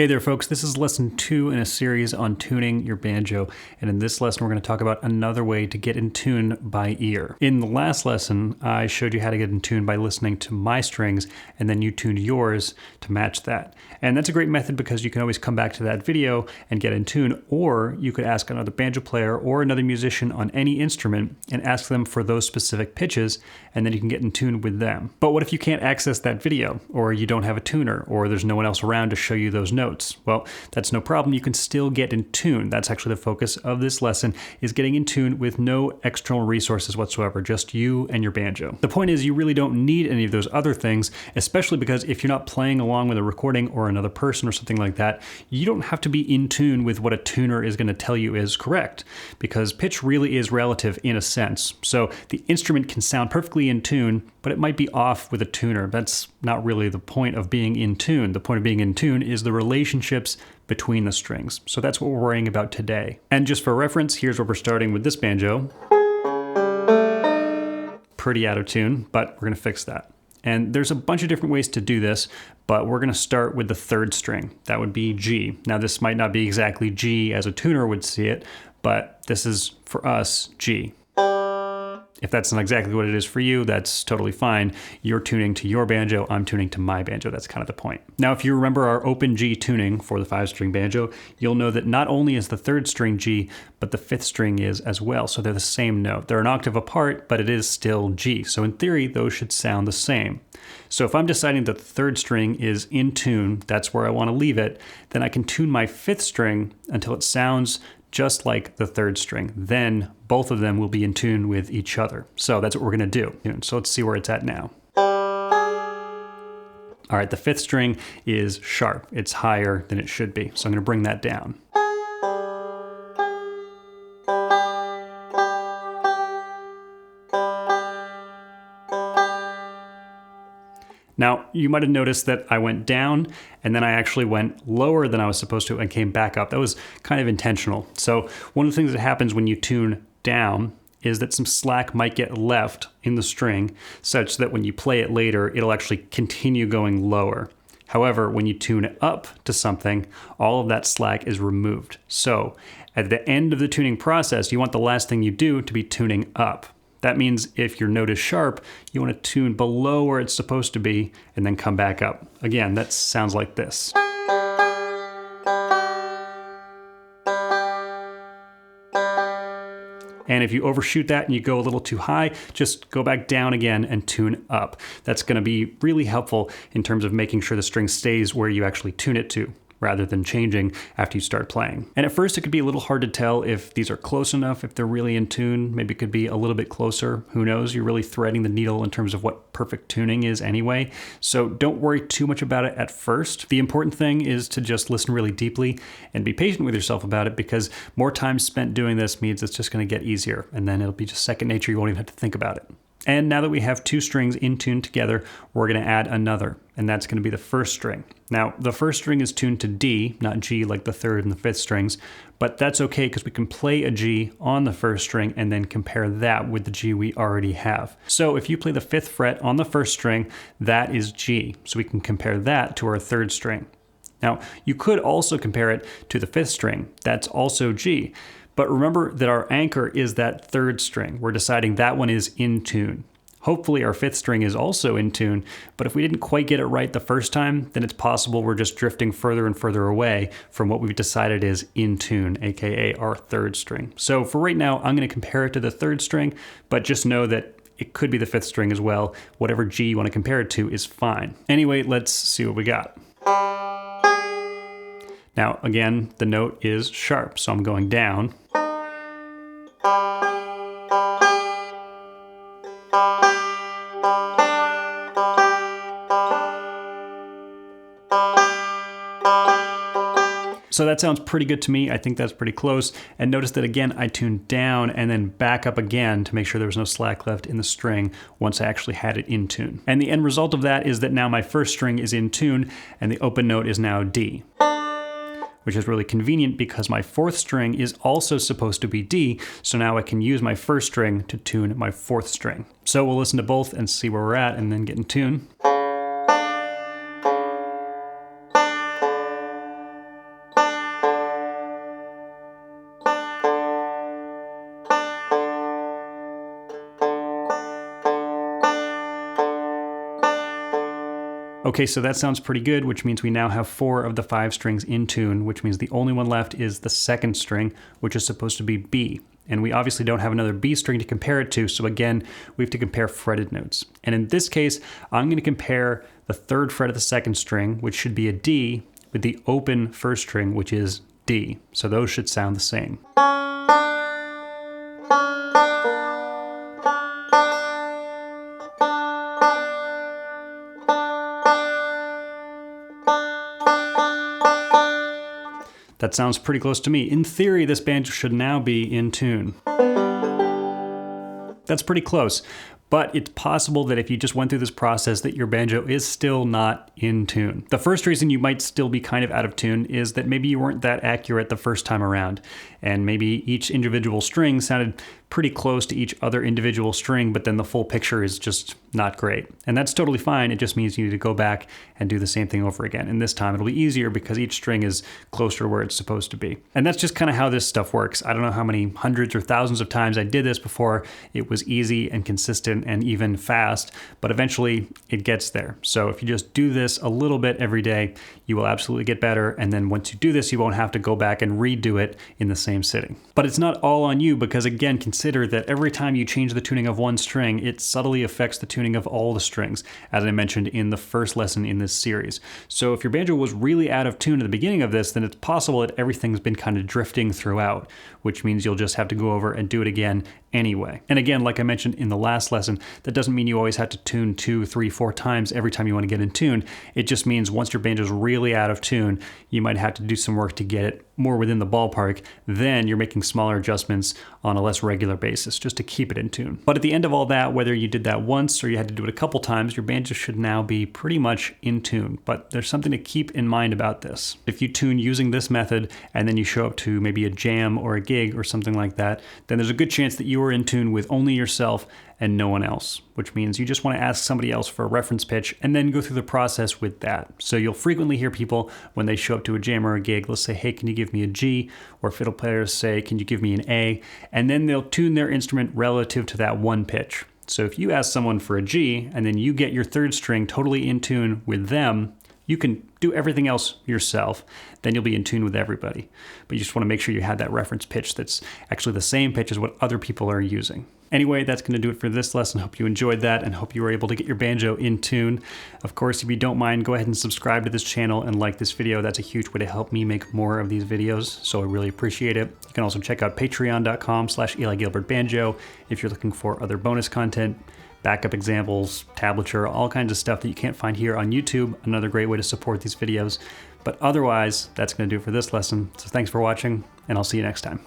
Hey there folks, this is lesson 2 in a series on tuning your banjo, and in this lesson we're going to talk about another way to get in tune by ear. In the last lesson I showed you how to get in tune by listening to my strings and then you tuned yours to match that. And that's a great method because you can always come back to that video and get in tune, or you could ask another banjo player or another musician on any instrument and ask them for those specific pitches, and then you can get in tune with them. But what if you can't access that video, or you don't have a tuner, or there's no one else around to show you those notes? Well, that's no problem. You can still get in tune. That's actually the focus of this lesson, is getting in tune with no external resources whatsoever, just you and your banjo. The point is you really don't need any of those other things, especially because if you're not playing along with a recording or another person or something like that, you don't have to be in tune with what a tuner is going to tell you is correct, because pitch really is relative in a sense. So the instrument can sound perfectly in tune, but it might be off with a tuner. That's not really the point of being in tune. The point of being in tune is the relationships between the strings. So that's what we're worrying about today. And just for reference, here's where we're starting with this banjo. Pretty out of tune, but we're going to fix that. And there's a bunch of different ways to do this, but we're going to start with the third string. That would be G. Now this might not be exactly G as a tuner would see it, but this is for us G. If that's not exactly what it is for you, that's totally fine. You're tuning to your banjo, I'm tuning to my banjo. That's kind of the point. Now, if you remember our open G tuning for the 5-string banjo, you'll know that not only is the 3rd string G, but the 5th string is as well. So they're the same note. They're an octave apart, but it is still G. So in theory, those should sound the same. So if I'm deciding that the 3rd string is in tune, that's where I want to leave it, then I can tune my 5th string until it sounds just like the 3rd string. Then both of them will be in tune with each other. So that's what we're going to do. So let's see where it's at now. All right, the 5th string is sharp. It's higher than it should be. So I'm going to bring that down. Now, you might have noticed that I went down and then I actually went lower than I was supposed to and came back up. That was kind of intentional. So one of the things that happens when you tune down is that some slack might get left in the string such that when you play it later, it'll actually continue going lower. However, when you tune up to something, all of that slack is removed. So at the end of the tuning process, you want the last thing you do to be tuning up. That means if your note is sharp, you want to tune below where it's supposed to be and then come back up. Again, that sounds like this. And if you overshoot that and you go a little too high, just go back down again and tune up. That's going to be really helpful in terms of making sure the string stays where you actually tune it to, rather than changing after you start playing. And at first it could be a little hard to tell if these are close enough, if they're really in tune. Maybe it could be a little bit closer. Who knows? You're really threading the needle in terms of what perfect tuning is anyway. So don't worry too much about it at first. The important thing is to just listen really deeply and be patient with yourself about it, because more time spent doing this means it's just going to get easier, and then it'll be just second nature. You won't even have to think about it. And now that we have 2 strings in tune together, we're going to add another, and that's going to be the 1st string. Now, the 1st string is tuned to D, not G like the 3rd and the 5th strings, but that's okay because we can play a G on the 1st string and then compare that with the G we already have. So if you play the 5th fret on the 1st string, that is G. So we can compare that to our 3rd string. Now, you could also compare it to the 5th string. That's also G. But remember that our anchor is that 3rd string. We're deciding that one is in tune. Hopefully our 5th string is also in tune, but if we didn't quite get it right the first time, then it's possible we're just drifting further and further away from what we've decided is in tune, aka our 3rd string. So for right now, I'm going to compare it to the 3rd string, but just know that it could be the 5th string as well. Whatever G you want to compare it to is fine. Anyway, let's see what we got. Now, again, the note is sharp, so I'm going down. So that sounds pretty good to me. I think that's pretty close. And notice that again, I tuned down and then back up again to make sure there was no slack left in the string once I actually had it in tune. And the end result of that is that now my 1st string is in tune and the open note is now D, which is really convenient because my 4th string is also supposed to be D. So now I can use my 1st string to tune my 4th string. So we'll listen to both and see where we're at and then get in tune. Okay, so that sounds pretty good, which means we now have 4 of the 5 strings in tune, which means the only one left is the second string, which is supposed to be B. And we obviously don't have another B string to compare it to, so again, we have to compare fretted notes. And in this case, I'm going to compare the 3rd fret of the second string, which should be a D, with the open first string, which is D. So those should sound the same. That sounds pretty close to me. In theory, this banjo should now be in tune. That's pretty close, but it's possible that if you just went through this process that your banjo is still not in tune. The first reason you might still be kind of out of tune is that maybe you weren't that accurate the first time around, and maybe each individual string sounded pretty close to each other individual string, but then the full picture is just not great. And that's totally fine. It just means you need to go back and do the same thing over again. And this time it'll be easier because each string is closer to where it's supposed to be. And that's just kind of how this stuff works. I don't know how many hundreds or thousands of times I did this before it was easy and consistent and even fast, but eventually it gets there. So if you just do this a little bit every day, you will absolutely get better. And then once you do this, you won't have to go back and redo it in the same sitting. But it's not all on you because, again, consider that every time you change the tuning of one string, it subtly affects the tuning of all the strings, as I mentioned in the first lesson in this series. So if your banjo was really out of tune at the beginning of this, then it's possible that everything's been kind of drifting throughout, which means you'll just have to go over and do it again anyway. And again, like I mentioned in the last lesson, that doesn't mean you always have to tune 2, 3, 4 times every time you want to get in tune. It just means once your banjo's really out of tune, you might have to do some work to get it more within the ballpark. Then you're making smaller adjustments on a less regular basis just to keep it in tune. But at the end of all that, whether you did that once or you had to do it a couple times, your banjo should now be pretty much in tune. But there's something to keep in mind about this. If you tune using this method and then you show up to maybe a jam or a gig or something like that, then there's a good chance that you are in tune with only yourself and no one else, which means you just want to ask somebody else for a reference pitch and then go through the process with that. So you'll frequently hear people when they show up to a jam or a gig, they'll say, hey, can you give me a G? Or fiddle players say, can you give me an A? And then they'll tune their instrument relative to that one pitch. So if you ask someone for a G and then you get your 3rd string totally in tune with them, you can do everything else yourself, then you'll be in tune with everybody. But you just want to make sure you have that reference pitch that's actually the same pitch as what other people are using. Anyway, that's going to do it for this lesson. Hope you enjoyed that and hope you were able to get your banjo in tune. Of course, if you don't mind, go ahead and subscribe to this channel and like this video. That's a huge way to help me make more of these videos, so I really appreciate it. You can also check out patreon.com/EliGilbertBanjo if you're looking for other bonus content, backup examples, tablature, all kinds of stuff that you can't find here on YouTube. Another great way to support these videos. But otherwise, that's going to do it for this lesson. So thanks for watching, and I'll see you next time.